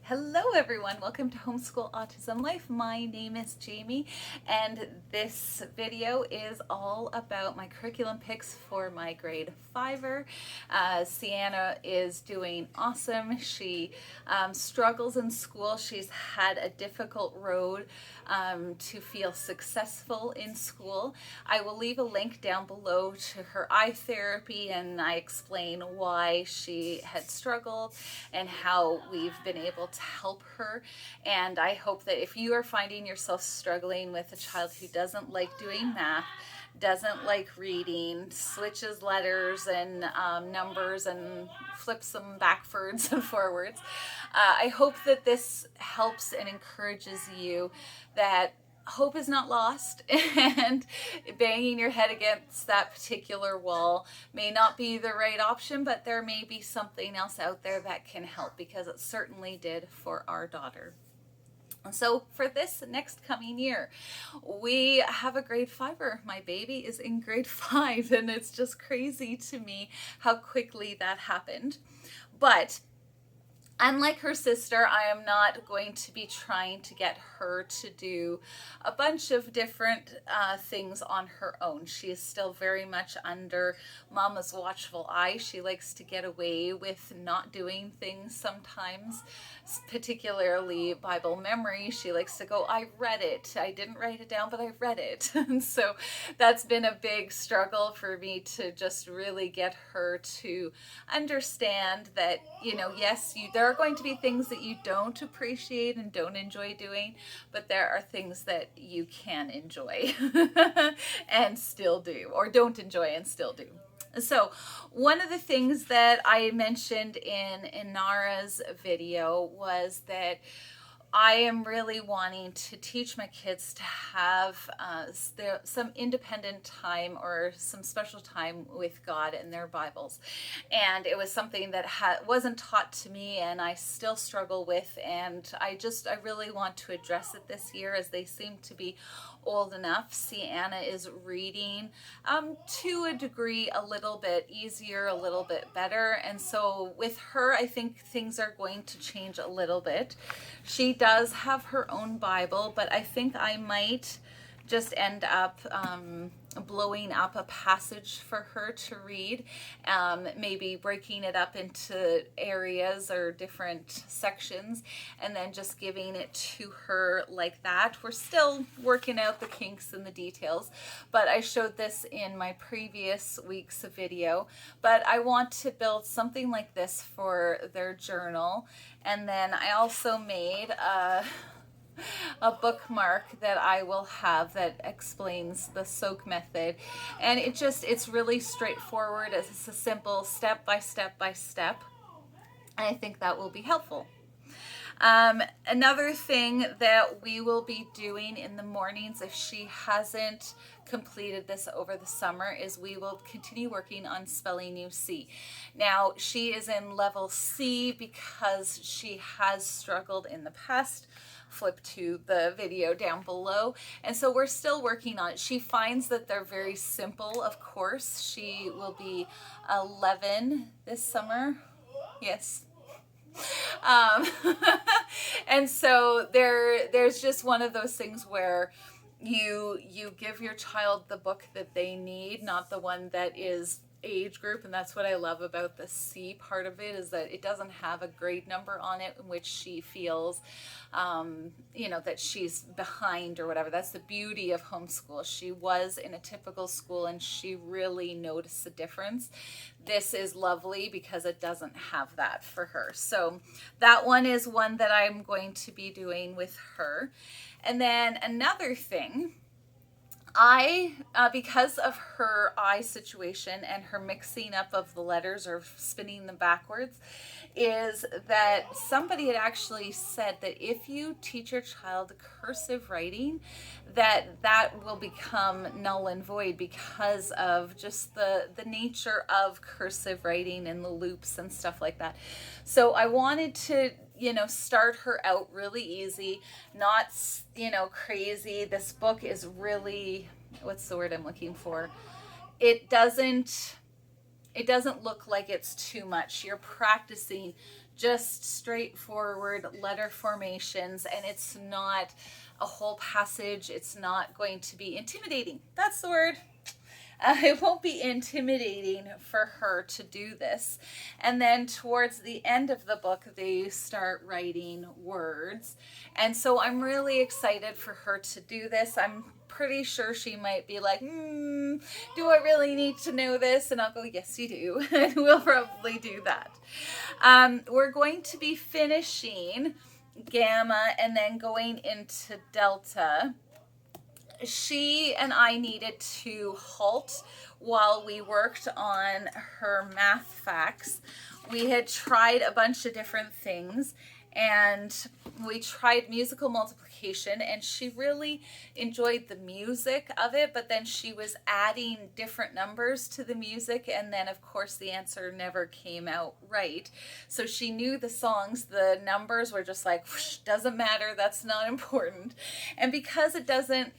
Hello everyone, welcome to Homeschool Autism Life. My name is Jamie and this video is all about my curriculum picks for my grade 5er. Ceana is doing awesome. She struggles in school. She's had a difficult road to feel successful in school. I will leave a link down below to her eye therapy, and I explain why she had struggled and how we've been able to help her. And I hope that if you are finding yourself struggling with a child who doesn't like doing math, doesn't like reading, switches letters and numbers and flips them backwards and forwards, I hope that this helps and encourages you that hope is not lost, and banging your head against that particular wall may not be the right option, but there may be something else out there that can help, because it certainly did for our daughter. So for this next coming year, we have a grade 5er. My baby is in grade 5, and it's just crazy to me how quickly that happened. But unlike her sister, I am not going to be trying to get her to do a bunch of different things on her own. She is still very much under Mama's watchful eye. She likes to get away with not doing things sometimes, particularly Bible memory. She likes to go, I read it. I didn't write it down, but I read it. And so that's been a big struggle for me to just really get her to understand that, yes, there are going to be things that you don't appreciate and don't enjoy doing, but there are things that you can enjoy and still do, or don't enjoy and still do. So one of the things that I mentioned in Nara's video was that I am really wanting to teach my kids to have some independent time or some special time with God and their Bibles. And it was something that wasn't taught to me, and I still struggle with, and I really want to address it this year, as they seem to be old enough. Ceana is reading to a degree a little bit easier, a little bit better, and so with her I think things are going to change a little bit. She does have her own Bible, but I think I might just end up blowing up a passage for her to read, maybe breaking it up into areas or different sections, and then just giving it to her like that. We're still working out the kinks and the details, but I showed this in my previous week's video. But I want to build something like this for their journal, and then I also made a bookmark that I will have that explains the soak method, and it's really straightforward. It's a simple step by step by step, and I think that will be helpful. Another thing that we will be doing in the mornings, if she hasn't completed this over the summer, is we will continue working on spelling UC. Now, she is in level C because she has struggled in the past. Flip to the video down below. And so we're still working on it. She finds that they're very simple, of course. She will be 11 this summer. Yes. And so there's just one of those things where you give your child the book that they need, not the one that is age group. And that's what I love about the C part of it, is that it doesn't have a grade number on it in which she feels that she's behind or whatever. That's the beauty of homeschool. She was in a typical school and she really noticed the difference. This is lovely because it doesn't have that for her. So that one is one that I'm going to be doing with her. And then another thing, because of her eye situation and her mixing up of the letters or spinning them backwards, is that somebody had actually said that if you teach your child cursive writing, that will become null and void because of just the nature of cursive writing and the loops and stuff like that. So I wanted to start her out really easy, not crazy. This book is really, what's the word I'm looking for? It doesn't look like it's too much. You're practicing just straightforward letter formations, and it's not a whole passage. It's not going to be intimidating. That's the word. It won't be intimidating for her to do this. And then towards the end of the book, they start writing words. And so I'm really excited for her to do this. I'm pretty sure she might be like, do I really need to know this? And I'll go, yes, you do. And we'll probably do that. We're going to be finishing Gamma and then going into Delta. She and I needed to halt while we worked on her math facts. We had tried a bunch of different things, and we tried musical multiplication, and she really enjoyed the music of it, but then she was adding different numbers to the music, and then of course the answer never came out right. So she knew the songs, the numbers were just like, whoosh, doesn't matter, that's not important. And because it doesn't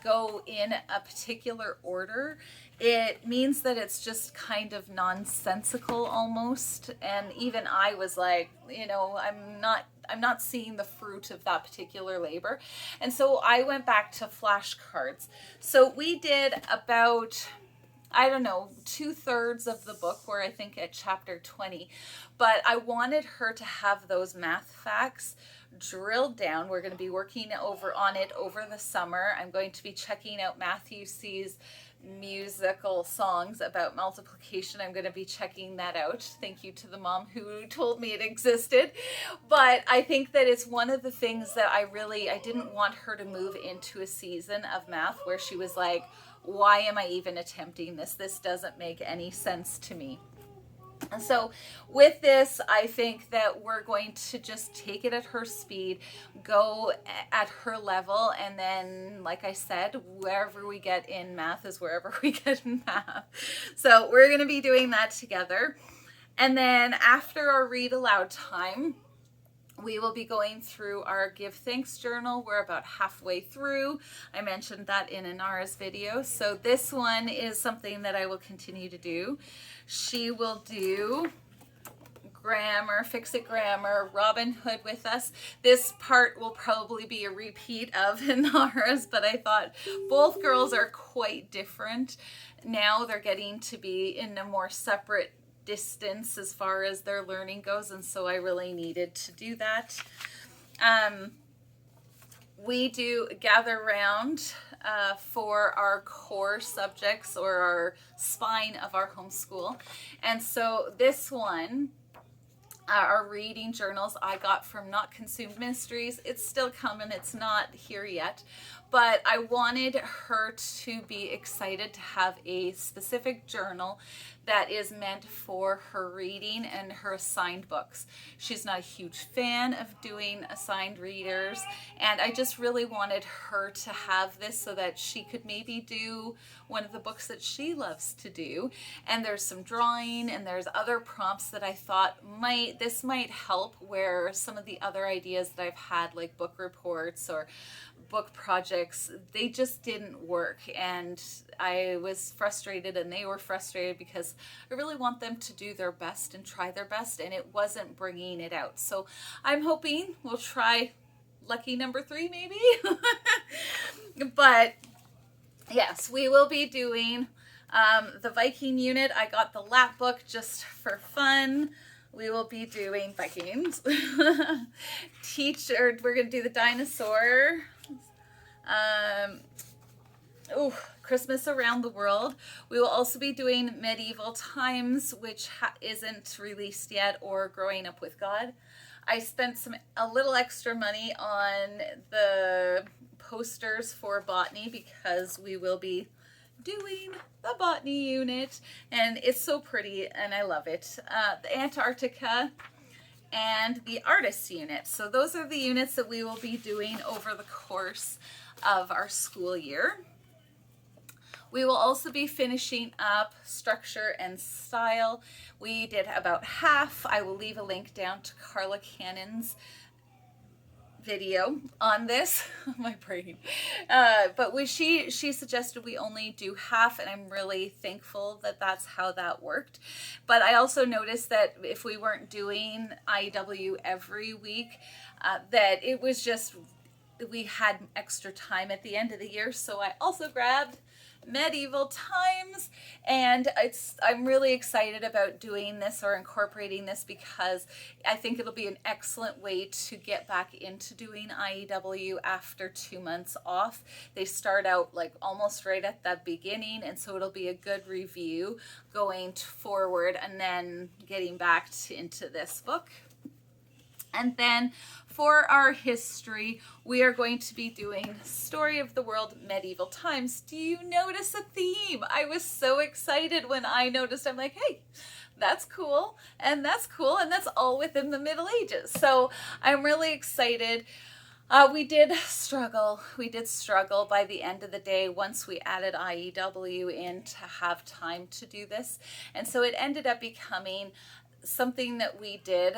go in a particular order, it means that it's just kind of nonsensical almost. And even I was like, I'm not seeing the fruit of that particular labor. And so I went back to flashcards. So we did about, I don't know, 2/3 of the book. We're, I think, at chapter 20. But I wanted her to have those math facts drilled down. We're going to be working on it over the summer. I'm going to be checking out Matthew C's musical songs about multiplication. I'm going to be checking that out. Thank you to the mom who told me it existed. But I think that it's one of the things that I didn't want her to move into a season of math where she was like, why am I even attempting this? This doesn't make any sense to me. And so with this, I think that we're going to just take it at her speed, go at her level, and then, like I said, wherever we get in math is wherever we get in math. So we're going to be doing that together. And then after our read aloud time, we will be going through our Give Thanks journal. We're about halfway through. I mentioned that in Inara's video. So this one is something that I will continue to do. She will do grammar, Fix It Grammar, Robin Hood with us. This part will probably be a repeat of Inara's, but I thought both girls are quite different. Now they're getting to be in a more separate distance as far as their learning goes, and so I really needed to do that. We do gather round for our core subjects or our spine of our homeschool, and so this one, our reading journals, I got from Not Consumed Ministries. It's still coming, it's not here yet, but I wanted her to be excited to have a specific journal that is meant for her reading and her assigned books. She's not a huge fan of doing assigned readers, and I just really wanted her to have this so that she could maybe do one of the books that she loves to do. And there's some drawing and there's other prompts that I thought this might help, where some of the other ideas that I've had, like book reports or book projects, they just didn't work, and I was frustrated and they were frustrated because I really want them to do their best and try their best, and it wasn't bringing it out. So I'm hoping we'll try lucky number 3 maybe. But yes, we will be doing the Viking unit. I got the lap book just for fun. We will be doing Vikings. We're going to do the dinosaur. Christmas Around the World. We will also be doing Medieval Times, which isn't released yet, or Growing Up with God. I spent a little extra money on the posters for botany because we will be doing the botany unit, and it's so pretty and I love it. The Antarctica and the artists unit. So those are the units that we will be doing over the course of our school year. We will also be finishing up structure and style. We did about half. I will leave a link down to Carla Canon's video on this. My brain. But she suggested we only do half, and I'm really thankful that that's how that worked. But I also noticed that if we weren't doing IEW every week, that it was just, we had extra time at the end of the year. So I also grabbed Medieval Times, and I'm really excited about doing this or incorporating this because I think it'll be an excellent way to get back into doing IEW after 2 months off. They start out like almost right at the beginning, and so it'll be a good review going forward and then getting back into this book. And then for our history, we are going to be doing Story of the World Medieval Times. Do you notice a theme? I was so excited when I noticed. I'm like, hey, that's cool, and that's cool, and that's all within the Middle Ages. So I'm really excited. We did struggle by the end of the day once we added IEW in to have time to do this. And so it ended up becoming something that we did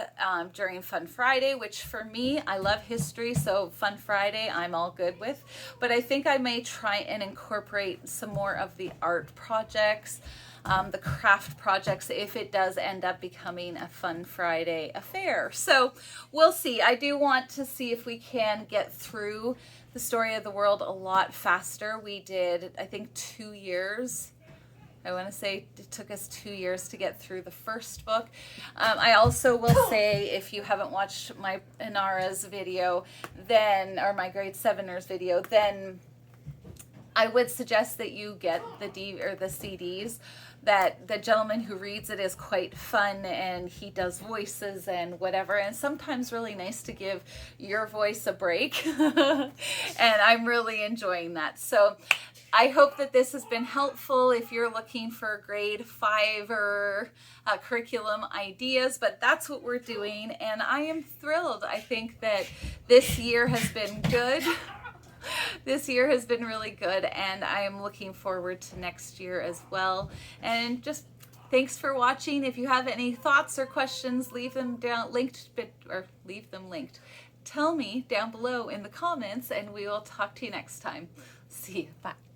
during Fun Friday, which for me, I love history, so Fun Friday I'm all good with. But I think I may try and incorporate some more of the art projects, the craft projects, if it does end up becoming a Fun Friday affair. So we'll see. I do want to see if we can get through the Story of the World a lot faster. We did, I think, 2 years. I want to say it took us 2 years to get through the first book. I also will say, if you haven't watched my Inara's video, then, or my grade 7ers video, then I would suggest that you get the CDs. That the gentleman who reads it is quite fun, and he does voices and whatever, and sometimes really nice to give your voice a break. And I'm really enjoying that. So I hope that this has been helpful if you're looking for Gr.5er curriculum ideas, but that's what we're doing, and I am thrilled. I think that this year has been good. This year has been really good, and I am looking forward to next year as well. And just thanks for watching. If you have any thoughts or questions, leave them linked. Tell me down below in the comments, and we will talk to you next time. See you. Bye.